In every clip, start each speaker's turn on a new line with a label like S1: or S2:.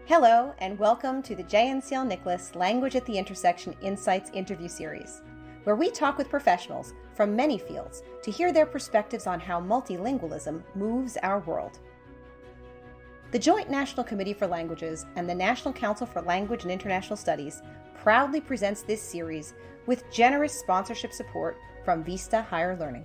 S1: Hello, and welcome to the JNCL-NCLIS Language at the Intersection Insights interview series, where we talk with professionals from many fields to hear their perspectives on how multilingualism moves our world. The Joint National Committee for Languages and the National Council for Language and International Studies proudly presents this series with generous sponsorship support from Vista Higher Learning.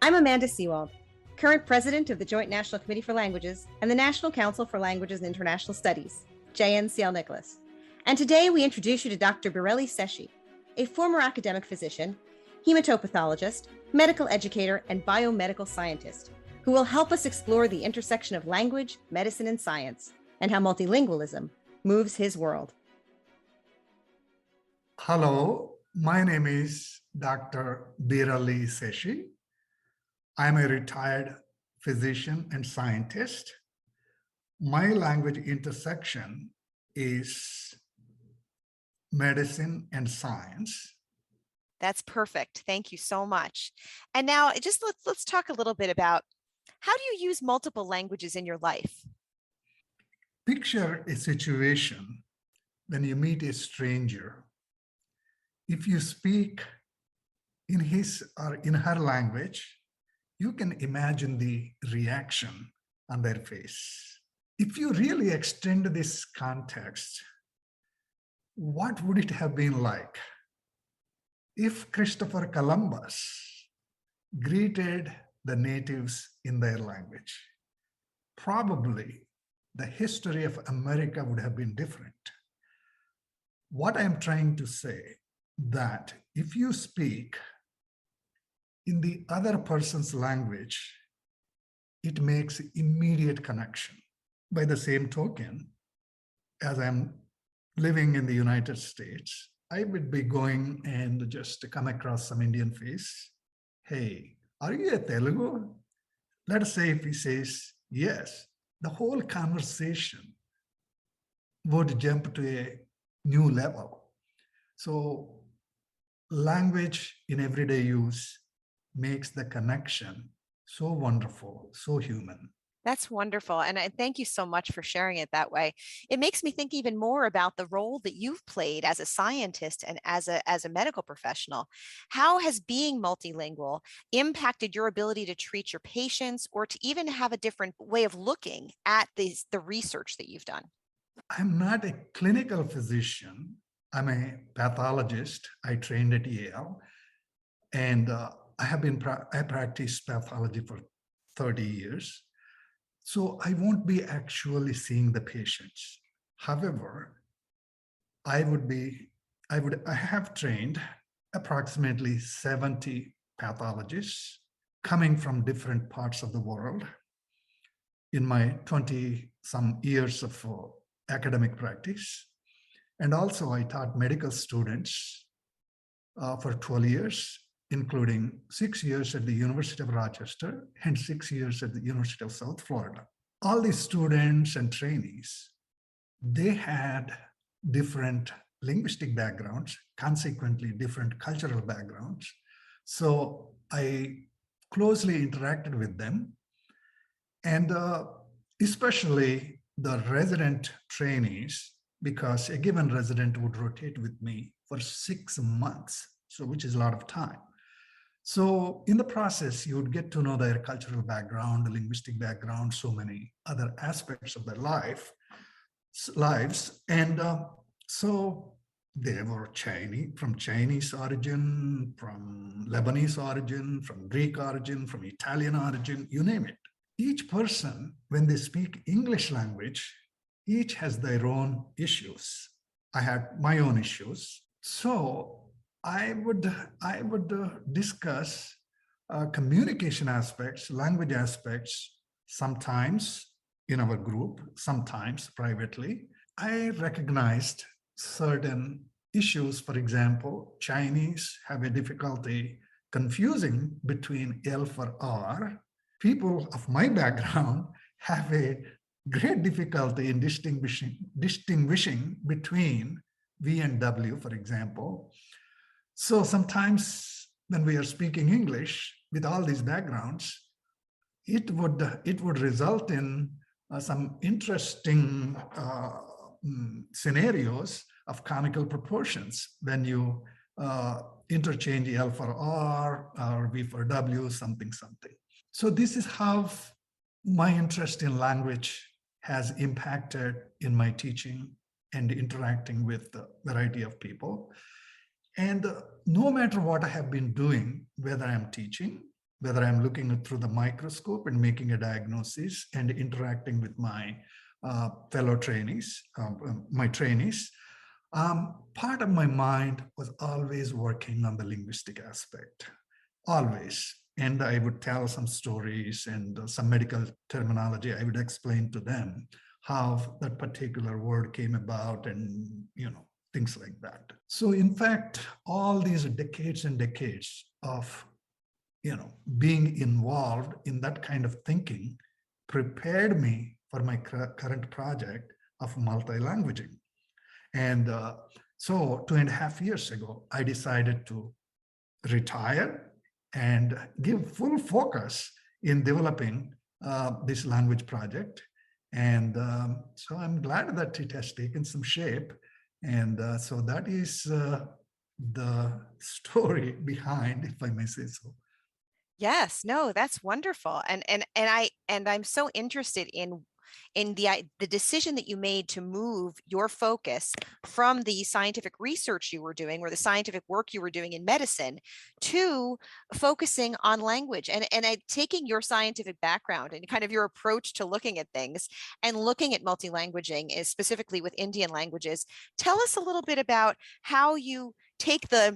S1: I'm Amanda Seawald, current president of the Joint National Committee for Languages and the National Council for Languages and International Studies, JNCL-NCLIS. And today we introduce you to Dr. Beerelli Seshi, a former academic physician, hematopathologist, medical educator, and biomedical scientist, who will help us explore the intersection of language, medicine, and science, and how multilingualism moves his world.
S2: Hello, my name is Dr. Beerelli Seshi. I'm a retired physician and scientist. My language intersection is medicine and science.
S3: That's perfect. Thank you so much. And now just let's talk a little bit about how do you use multiple languages in your life?
S2: Picture a situation when you meet a stranger. If you speak in his or in her language, you can imagine the reaction on their face. If you really extend this context, what would it have been like if Christopher Columbus greeted the natives in their language? Probably the history of America would have been different. What I'm trying to say, that if you speak in the other person's language, it makes immediate connection. By the same token, as I'm living in the United States, I would be going and just come across some Indian face. Hey, are you a Telugu? Let us say if he says yes, the whole conversation would jump to a new level. So language in everyday use makes the connection so wonderful, so human.
S3: That's wonderful. And I thank you so much for sharing it that way. It makes me think even more about the role that you've played as a scientist and as a medical professional. How has being multilingual impacted your ability to treat your patients or to even have a different way of looking at the research that you've done?
S2: I'm not a clinical physician. I'm a pathologist. I trained at Yale, and I practiced pathology for 30 years. So I won't be actually seeing the patients. However, I have trained approximately 70 pathologists coming from different parts of the world in my 20-some years of academic practice. And also I taught medical students for 12 years, including 6 years at the University of Rochester and 6 years at the University of South Florida. All these students and trainees, they had different linguistic backgrounds, consequently different cultural backgrounds. So I closely interacted with them, and especially the resident trainees, because a given resident would rotate with me for 6 months, so which is a lot of time. So in the process, you would get to know their cultural background, the linguistic background, so many other aspects of their lives. And so they were from Chinese origin, from Lebanese origin, from Greek origin, from Italian origin, you name it. Each person, when they speak English language, each has their own issues. I had my own issues. So I would discuss communication aspects, language aspects, sometimes in our group, sometimes privately. I recognized certain issues. For example, Chinese have a difficulty confusing between L for R. People of my background have a great difficulty in distinguishing between V and W, for example. So sometimes when we are speaking English with all these backgrounds, it would result in some interesting scenarios of comical proportions when you interchange L for R or V for W, something. So this is how my interest in language has impacted in my teaching and interacting with a variety of people. And no matter what I have been doing, whether I'm teaching, whether I'm looking through the microscope and making a diagnosis and interacting with my fellow trainees, my trainees, part of my mind was always working on the linguistic aspect, always. And I would tell some stories and some medical terminology. I would explain to them how that particular word came about and, things like that. So in fact, all these decades and decades of, being involved in that kind of thinking prepared me for my current project of multilanguaging. And so 2.5 years ago, I decided to retire and give full focus in developing this language project. And so I'm glad that it has taken some shape. And so that is the story behind, if I may say so.
S3: Yes, no, that's wonderful. And I'm so interested in the decision that you made to move your focus from the scientific research you were doing or the scientific work you were doing in medicine to focusing on language and taking your scientific background and kind of your approach to looking at things and looking at multilanguaging is specifically with Indian languages. Tell us a little bit about how you take the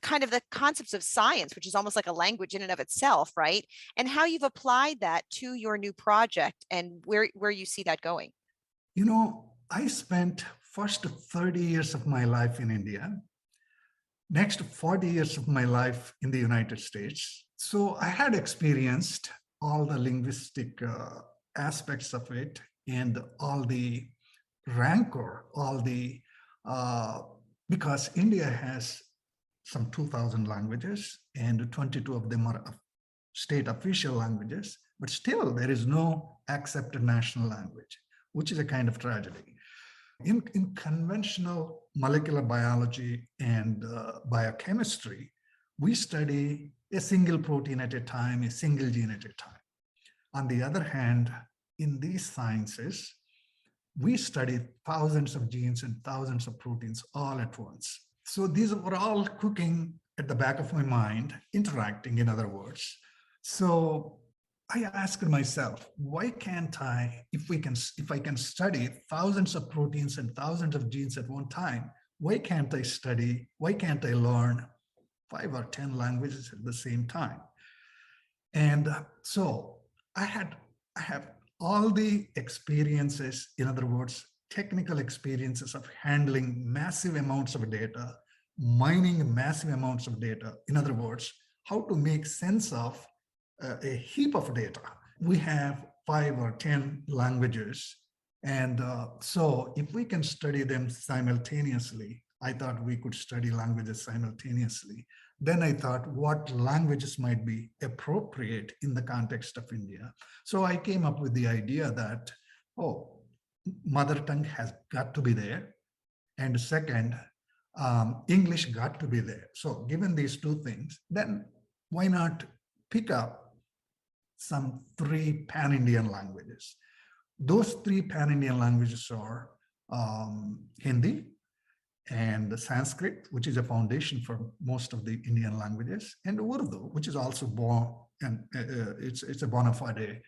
S3: kind of the concepts of science, which is almost like a language in and of itself, right? And how you've applied that to your new project and where you see that going.
S2: I spent first 30 years of my life in India, next 40 years of my life in the United States. So I had experienced all the linguistic aspects of it and all the rancor, because India has some 2,000 languages and 22 of them are state official languages, but still there is no accepted national language, which is a kind of tragedy. In conventional molecular biology and biochemistry, we study a single protein at a time, a single gene at a time. On the other hand, in these sciences, we study thousands of genes and thousands of proteins all at once. So these were all cooking at the back of my mind, interacting, in other words. So I asked myself, why can't I, if I can study thousands of proteins and thousands of genes at one time, why can't I learn 5 or 10 languages at the same time? And so I have all the experiences, in other words, technical experiences of handling massive amounts of data, mining massive amounts of data. In other words, how to make sense of a heap of data. We have 5 or 10 languages. And so if we can study them simultaneously, I thought we could study languages simultaneously. Then I thought what languages might be appropriate in the context of India. So I came up with the idea that, mother tongue has got to be there. And second, English got to be there. So given these two things, then why not pick up some 3 pan-Indian languages? Those 3 pan-Indian languages are Hindi and Sanskrit, which is a foundation for most of the Indian languages, and Urdu, which is also born, and it's a bona fide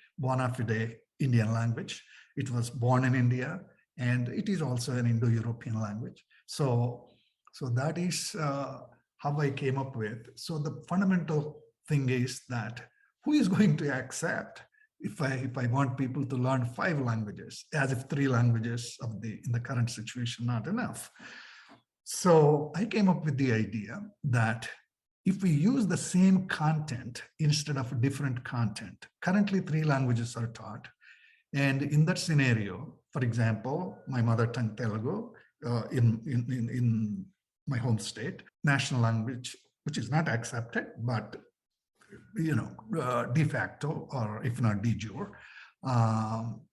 S2: Indian language. It was born in India, and it is also an Indo-European language. So that is how I came up with. So the fundamental thing is that who is going to accept if I want people to learn 5 languages, as if 3 languages in the current situation not enough. So I came up with the idea that if we use the same content instead of different content, currently 3 languages are taught. And in that scenario, for example, my mother tongue Telugu in my home state, national language which is not accepted, but de facto, or if not de jure,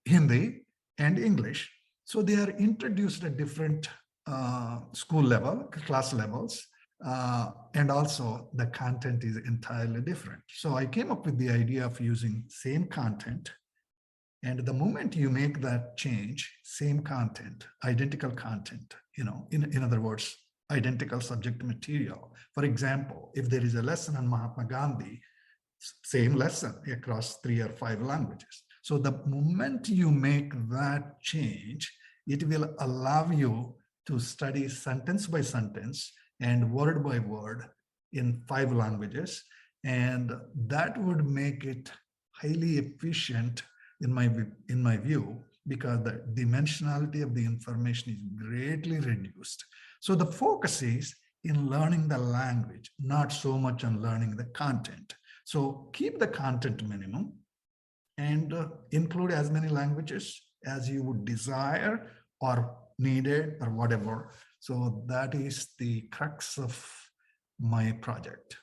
S2: Hindi and English. So they are introduced at different school level, class levels, and also the content is entirely different. So I came up with the idea of using same content, and the moment you make that change, same content, identical content, in other words, identical subject material. For example, if there is a lesson on Mahatma Gandhi, same lesson across 3 or 5 languages. So the moment you make that change, it will allow you to study sentence by sentence and word by word in 5 languages. And that would make it highly efficient in my view, because the dimensionality of the information is greatly reduced. So the focus is in learning the language, not so much on learning the content. So keep the content minimum and include as many languages as you would desire or needed or whatever. So that is the crux of my project.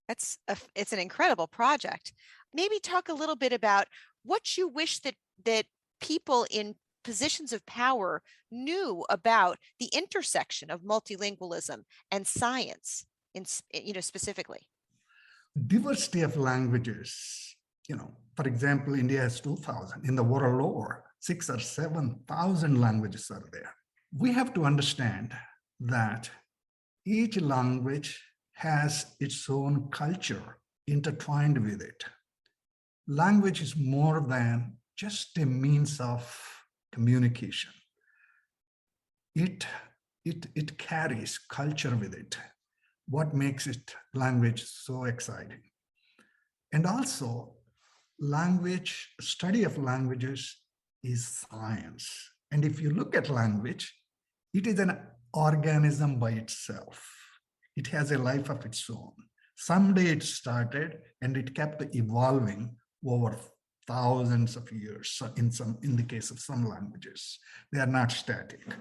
S3: It's an incredible project. Maybe talk a little bit about what you wish that people in positions of power knew about the intersection of multilingualism and science, specifically.
S2: Diversity of languages, for example, India has 2,000. In the world over, 6,000 or 7,000 languages are there. We have to understand that each language has its own culture intertwined with it. Language is more than just a means of communication. It carries culture with it. What makes it language so exciting? And also, study of languages is science. And if you look at language, it is an organism by itself. It has a life of its own. Someday it started and it kept evolving over thousands of years. In the case of some languages, they are not static.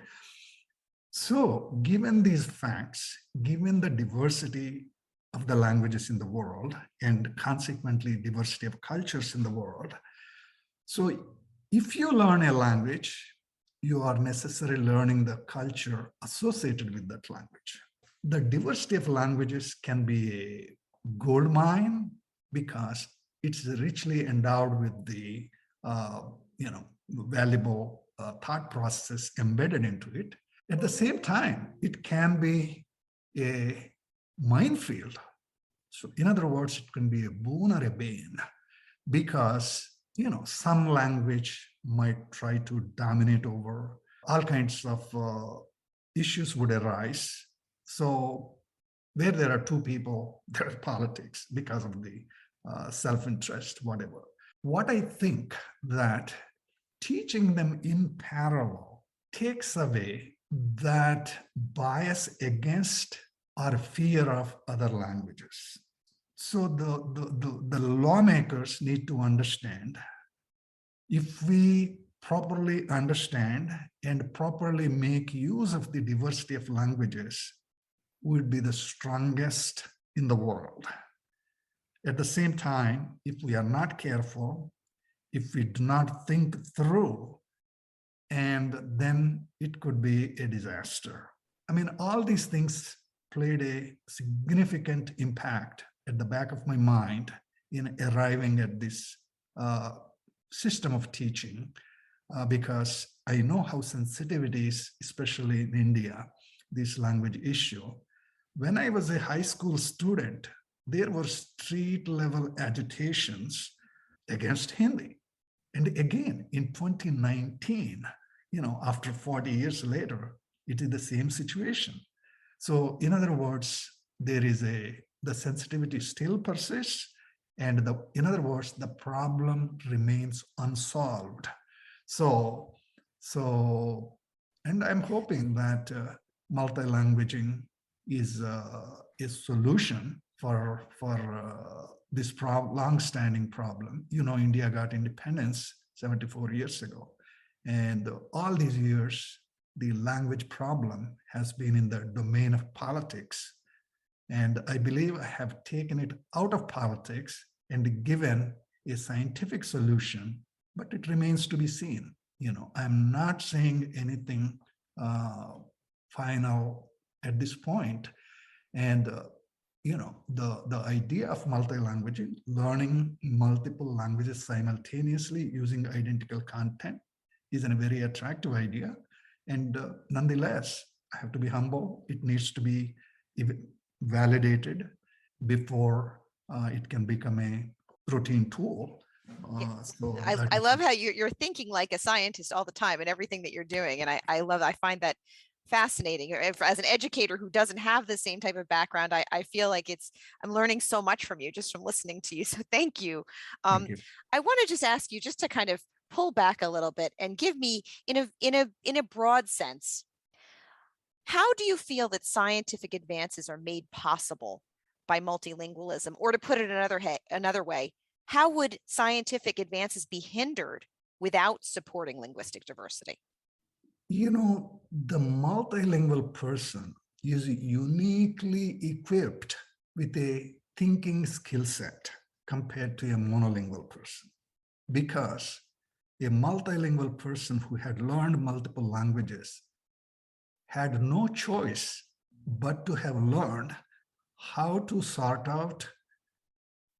S2: So given these facts, given the diversity of the languages in the world and consequently diversity of cultures in the world, so if you learn a language, you are necessarily learning the culture associated with that language. The diversity of languages can be a gold mine because it's richly endowed with the valuable thought process embedded into it. At the same time, it can be a minefield. So in other words, it can be a boon or a bane because some language might try to dominate over. All kinds of issues would arise. So where there are 2 people, there are politics because of the self-interest, whatever. What I think that teaching them in parallel takes away that bias against or fear of other languages. So the lawmakers need to understand, if we properly understand and properly make use of the diversity of languages, we would be the strongest in the world. At the same time, if we are not careful, if we do not think through, and then it could be a disaster. I mean, all these things played a significant impact at the back of my mind in arriving at this system of teaching, because I know how sensitive it is, especially in India, this language issue. When I was a high school student, there were street level agitations against Hindi. And again, in 2019, after 40 years later, it is the same situation. So in other words, the sensitivity still persists. And in other words, the problem remains unsolved. So, and I'm hoping that multilanguaging is a solution for this long-standing problem. India got independence 74 years ago. And all these years, the language problem has been in the domain of politics. And I believe I have taken it out of politics and given a scientific solution, but it remains to be seen. I'm not saying anything final at this point. And the idea of multilanguage, learning multiple languages simultaneously using identical content, is a very attractive idea. And nonetheless, I have to be humble. It needs to be validated before it can become a routine tool. So
S3: I love how you're thinking like a scientist all the time and everything that you're doing. And I find that fascinating. As an educator who doesn't have the same type of background, I feel like I'm learning so much from you just from listening to you. So thank you.
S2: Thank you.
S3: I want to just ask you just to kind of pull back a little bit and give me in a broad sense, how do you feel that scientific advances are made possible by multilingualism? Or to put it another way, how would scientific advances be hindered without supporting linguistic diversity?
S2: The multilingual person is uniquely equipped with a thinking skill set compared to a monolingual person, because a multilingual person who had learned multiple languages had no choice but to have learned how to sort out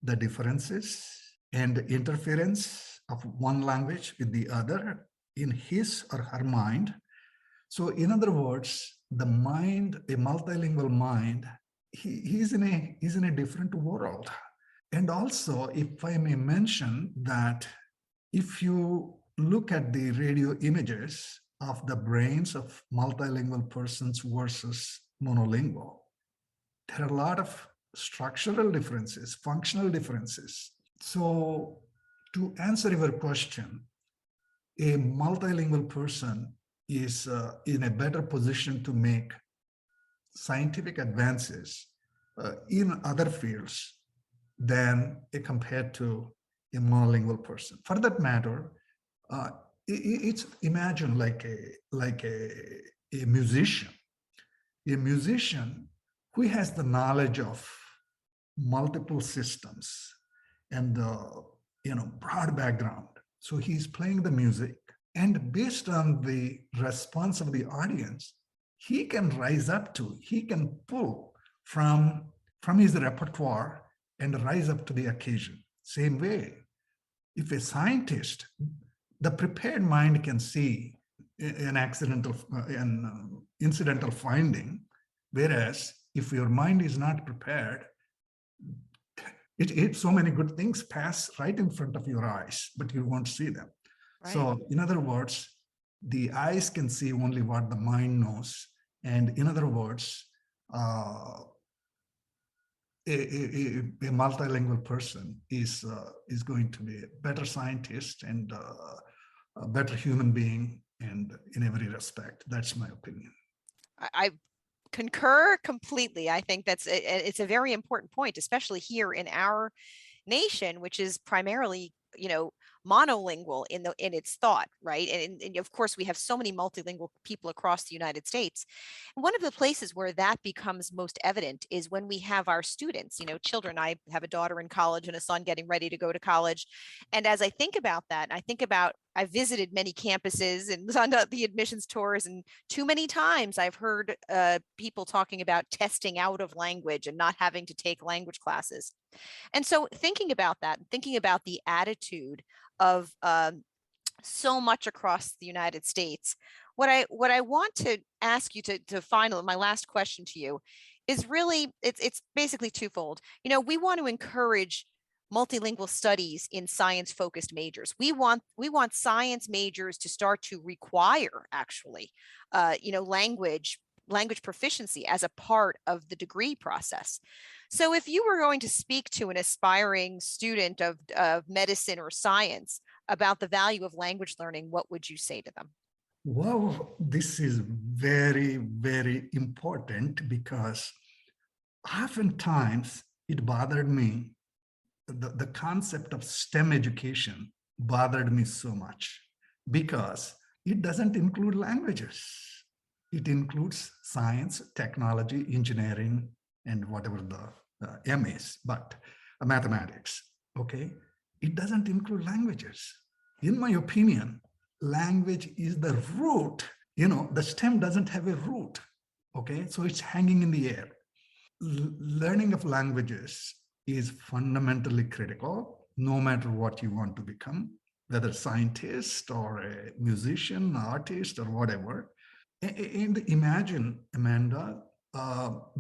S2: the differences and interference of one language with the other in his or her mind. So in other words, the mind, a multilingual mind, he's in a different world. And also, if I may mention that if you look at the radio images of the brains of multilingual persons versus monolingual, there are a lot of structural differences, functional differences. So to answer your question, a multilingual person is in a better position to make scientific advances in other fields than compared to a monolingual person. For that matter, it's imagine like a musician who has the knowledge of multiple systems and the broad background. So he's playing the music, and based on the response of the audience, he can pull from his repertoire and rise up to the occasion. Same way, if a scientist, the prepared mind can see an incidental finding, whereas if your mind is not prepared, so many good things pass right in front of your eyes, but you won't see them. Right. So in other words, the eyes can see only what the mind knows. And in other words, a multilingual person is going to be a better scientist and a better human being, and in every respect. That's my opinion.
S3: I concur completely. I think it's a very important point, especially here in our nation, which is primarily, monolingual in its thought, right? And of course, we have so many multilingual people across the United States. And one of the places where that becomes most evident is when we have our students, children. I have a daughter in college and a son getting ready to go to college. And as I think about that, I visited many campuses and was on the admissions tours, and too many times I've heard people talking about testing out of language and not having to take language classes. And so thinking about that, thinking about the attitude of so much across the United States, what I want to ask you to final, my last question to you is really, it's basically twofold. We want to encourage multilingual studies in science-focused majors. We want science majors to start to require actually, language proficiency as a part of the degree process. So if you were going to speak to an aspiring student of medicine or science about the value of language learning, what would you say to them?
S2: Well, this is very, very important, because oftentimes it bothered me. The concept of STEM education bothered me so much, because it doesn't include languages. It includes science, technology, engineering, and whatever the M is, but mathematics, okay? It doesn't include languages. In my opinion, language is the root. The stem doesn't have a root, okay? So it's hanging in the air. Learning of languages is fundamentally critical, no matter what you want to become, whether scientist or a musician, artist, or whatever. And imagine, Amanda,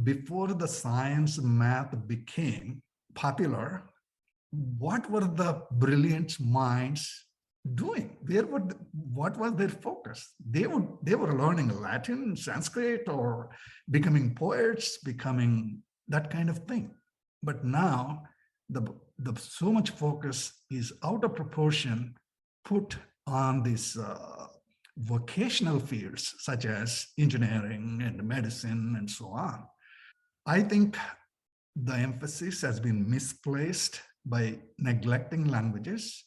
S2: before the science math became popular, what were the brilliant minds doing? What was their focus? They were learning Latin, Sanskrit, or becoming poets, becoming that kind of thing. But now the so much focus is out of proportion put on these vocational fields such as engineering and medicine and so on. I think the emphasis has been misplaced by neglecting languages.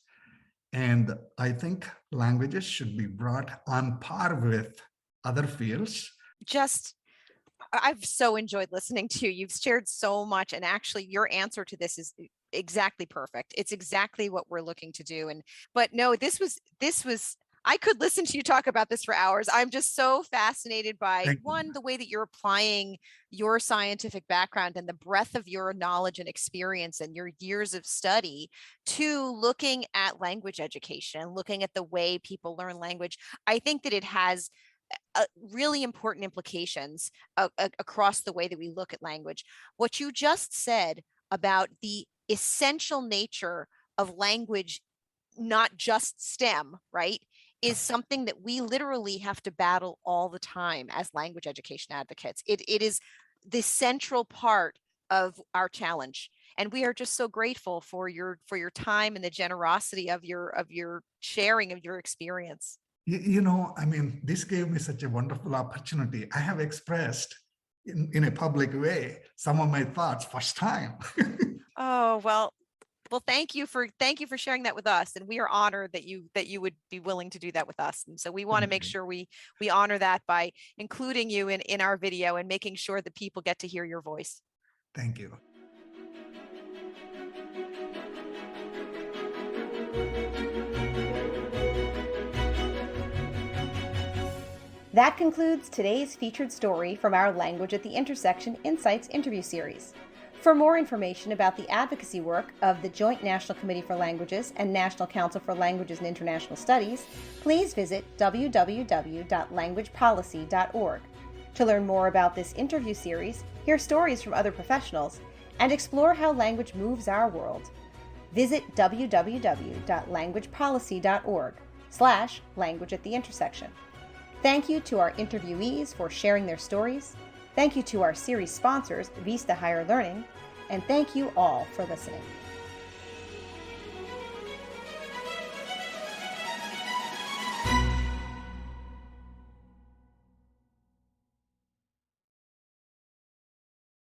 S2: And I think languages should be brought on par with other fields.
S3: I've so enjoyed listening to you. You've shared so much. And actually, your answer to this is exactly perfect. It's exactly what we're looking to do. But no, this was, I could listen to you talk about this for hours. I'm just so fascinated by the way that you're applying your scientific background and the breadth of your knowledge and experience and your years of study to looking at language education and looking at the way people learn language. I think that it has really important implications across the way that we look at language. What you just said about the essential nature of language, not just STEM, right, is something that we literally have to battle all the time as language education advocates. It is the central part of our challenge. And we are just so grateful for your time and the generosity of your sharing of your experience.
S2: This gave me such a wonderful opportunity. I have expressed in a public way some of my thoughts first time.
S3: Oh, well, thank you for sharing that with us. And we are honored that you would be willing to do that with us. And so we want to make sure we honor that by including you in our video and making sure that people get to hear your voice.
S2: Thank you.
S1: That concludes today's featured story from our Language at the Intersection Insights interview series. For more information about the advocacy work of the Joint National Committee for Languages and National Council for Languages and International Studies, please visit www.languagepolicy.org. To learn more about this interview series, hear stories from other professionals, and explore how language moves our world, visit www.languagepolicy.org/language at the intersection. Thank you to our interviewees for sharing their stories. Thank you to our series sponsors, Vista Higher Learning, and thank you all for listening.